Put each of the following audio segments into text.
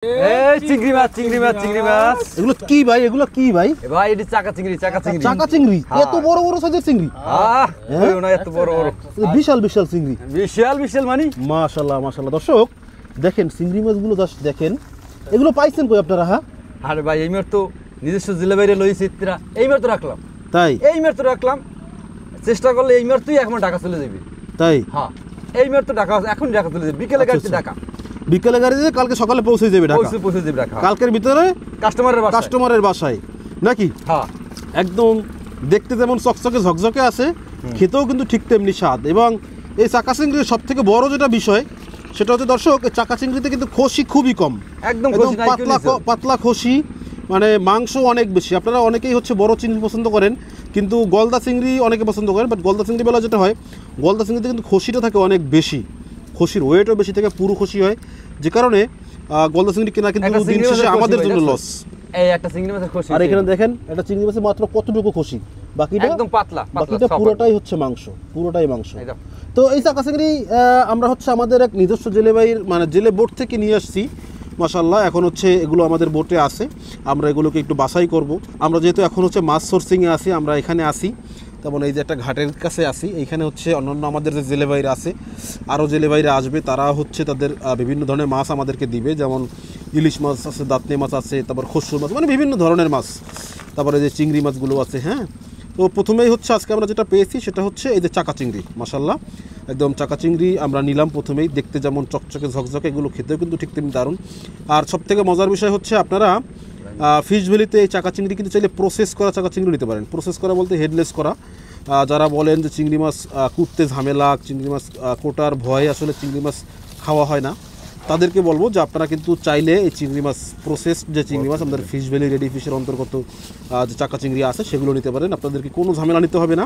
চিংড়ি মাছ এগুলো কি ভাই ভাই এটি চাকা চিংড়ি চাকা চিংড়ি এত বড় বড় সাইজের চিংড়ি এত বড় বড় বিশাল বিশাল চিংড়ি বিশাল মানে মাশাআল্লাহ দর্শক দেখেন চিংড়ি মাছগুলো জাস্ট দেখেন এগুলো পাইছেন কই আপনারা? হ্যাঁ আরে ভাই এইমার তো নিজস্ব জেলা বাইরে লইছি ইত্রা এইমার তো রাখলাম তাই এইমার তো রাখলাম চেষ্টা করলে এইমার তুই এখন ঢাকা চলে যাবি তাই হ্যাঁ এইমার তো ঢাকা এখন ঢাকা চলে যাবি বিকেলে গাড়িতে ঢাকা বিকেলে গাড়ি দিয়ে কালকে সকালে পৌঁছে যাবে ঢাকা পৌঁছে যাবে ঢাকা কালকের ভিতরে কাস্টমারের বাসায় নাকি? হ্যাঁ একদম দেখতে যেমন চকচকে ঝকঝকে আছে খেতেও কিন্তু ঠিক তেমনি স্বাদ। এবং এই চাকা চিংড়ির সব থেকে বড় যেটা বিষয় সেটা হচ্ছে দর্শক চাকা চিংড়িতে কিন্তু খোসি খুবই কম, একদম পাতলা খোসি, মানে মাংস অনেক বেশি। আপনারা অনেকেই হচ্ছে বড় চিংড়ি পছন্দ করেন কিন্তু গলদা চিংড়ি অনেকে পছন্দ করেন, বাট গলদা চিংড়ি বেলা যেটা হয় গলদা চিংড়িতে কিন্তু খোসিটা থাকে অনেক বেশি, খোসির ওয়েটও বেশি থেকে পুরো খোসি হয়, যে কারণে গলদা চিংড়ি কেনা কিন্তু দিন শেষে আমাদের জন্য লস। এই একটা চিংড়ি মাছের খোসি, আর এখানে দেখেন একটা চিংড়ি মাছে মাত্র কতটুকু খোসি, বাকিটা একদম পাতলা বাকিটা পুরোটাই হচ্ছে মাংস, পুরোটাই মাংস। তো এই চাকা চিংড়ি আমরা হচ্ছে আমাদের এক নিজস্ব জেলেবাইয়ের মানে জেলে বোট থেকে নিয়ে আসছি মাশাআল্লাহ। এখন হচ্ছে এগুলো আমাদের বোটে আছে, আমরা এগুলোকে একটু বাছাই করব। আমরা যেহেতু এখন হচ্ছে মাছ সোর্সিংয়ে আসি, আমরা এখানে আসি, তেমন এই যে একটা ঘাটের কাছে আসি, এইখানে হচ্ছে অন্যান্য আমাদের যে জেলে বাইরে আছে আরও জেলে বাইরে আসবে, তারা হচ্ছে তাদের বিভিন্ন ধরনের মাছ আমাদেরকে দিবে, যেমন ইলিশ মাছ আছে, দাঁতনে মাছ আছে, তারপর খসুর মাছ, মানে বিভিন্ন ধরনের মাছ, তারপরে যে চিংড়ি মাছগুলো আছে। হ্যাঁ, তো প্রথমেই হচ্ছে আজকে আমরা যেটা পেয়েছি সেটা হচ্ছে এই যে চাকা চিংড়ি, মাশাআল্লাহ একদম চাকা চিংড়ি আমরা নিলাম প্রথমেই। দেখতে যেমন চকচকে ঝকঝকে, এগুলো খেতেও কিন্তু ঠিক তেমনি দারুণ। আর সবথেকে মজার বিষয় হচ্ছে আপনারা ফিশ ভ্যালিতে এই চাকা চিংড়ি কিন্তু চাইলে প্রসেস করা চাকা চিংড়ি নিতে পারেন। প্রসেস করা বলতে হেডলেস করা। যারা বলেন যে চিংড়ি মাছ কুটতে ঝামেলা, চিংড়ি মাছ কোটার ভয়ে আসলে চিংড়ি মাছ খাওয়া হয় না, তাদেরকে বলবো যে আপনারা কিন্তু চাইলে এই চিংড়ি মাছ প্রসেস যে চিংড়ি মাছ আমাদের ফিশ ভ্যালি রেডি ফিশের অন্তর্গত যে চাকা চিংড়ি আছে সেগুলো নিতে পারেন। আপনাদেরকে কোনো ঝামেলা নিতে হবে না,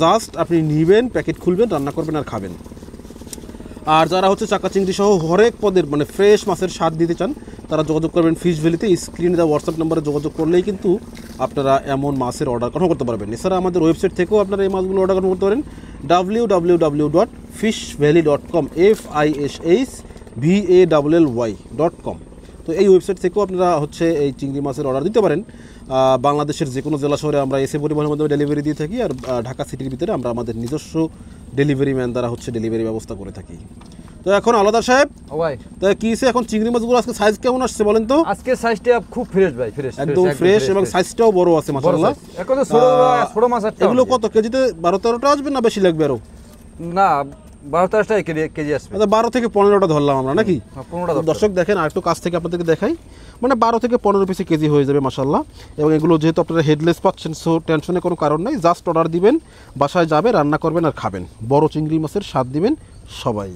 জাস্ট আপনি নেবেন, প্যাকেট খুলবেন, রান্না করবেন আর খাবেন। আর যারা হচ্ছে চাকা চিংড়ি সহ হরেক পদের মানে ফ্রেশ মাছের স্বাদ দিতে চান তারা যোগাযোগ করবেন ফিশ ভ্যালিতে। স্ক্রিনে দেওয়া হোয়াটসঅ্যাপ নাম্বারে যোগাযোগ করলেই কিন্তু আপনারা এমন মাছের অর্ডার কনফার্ম করতে পারবেন। এছাড়া আমাদের ওয়েবসাইট থেকেও আপনারা এই মাছগুলো অর্ডার কনফার্ম করতে পারেন www.fishvalley.com FISHVALLY.com। তো এই ওয়েবসাইট থেকেও আপনারা হচ্ছে এই চিংড়ি মাছের অর্ডার দিতে পারেন। বাংলাদেশের যে কোনো জেলা শহরে আমরা এসে পরিবহনের মাধ্যমে ডেলিভারি দিয়ে থাকি, আর ঢাকা সিটির ভিতরে আমরা আমাদের নিজস্ব ডেলিভারি ম্যান দ্বারা হচ্ছে ডেলিভারি ব্যবস্থা করে থাকি। তো এখন আলাদা সাহেব তো কি এখন চিংড়ি মাছগুলো আজকে সাইজ কেমন আসছে বলেন তো? আজকে সাইজটা খুব ফ্রেশ ভাই, একদম ফ্রেশ এবং সাইজটাও বড় আছে মাশাআল্লাহ। এখন ছোট মাছ একটা এগুলো কত কেজিতে 12-13টা আসবে না বেশি লাগবে আরো? না 12-13টা কেজি আসবে, 12 থেকে 15টা ধরলাম আমরা নাকি? দর্শক দেখেন আর একটু কাছ থেকে আপনাদেরকে দেখাই, মানে 12 থেকে 15 পিসে কেজি হয়ে যাবে মাশাআল্লাহ। এবং এগুলো যেহেতু আপনারা হেডলেস পাচ্ছেন সো টেনশনের কোনো কারণ নেই, জাস্ট অর্ডার দিবেন, বাসায় যাবে, রান্না করবেন আর খাবেন, বড় চিংড়ি মাছের স্বাদ দিবেন সবাই।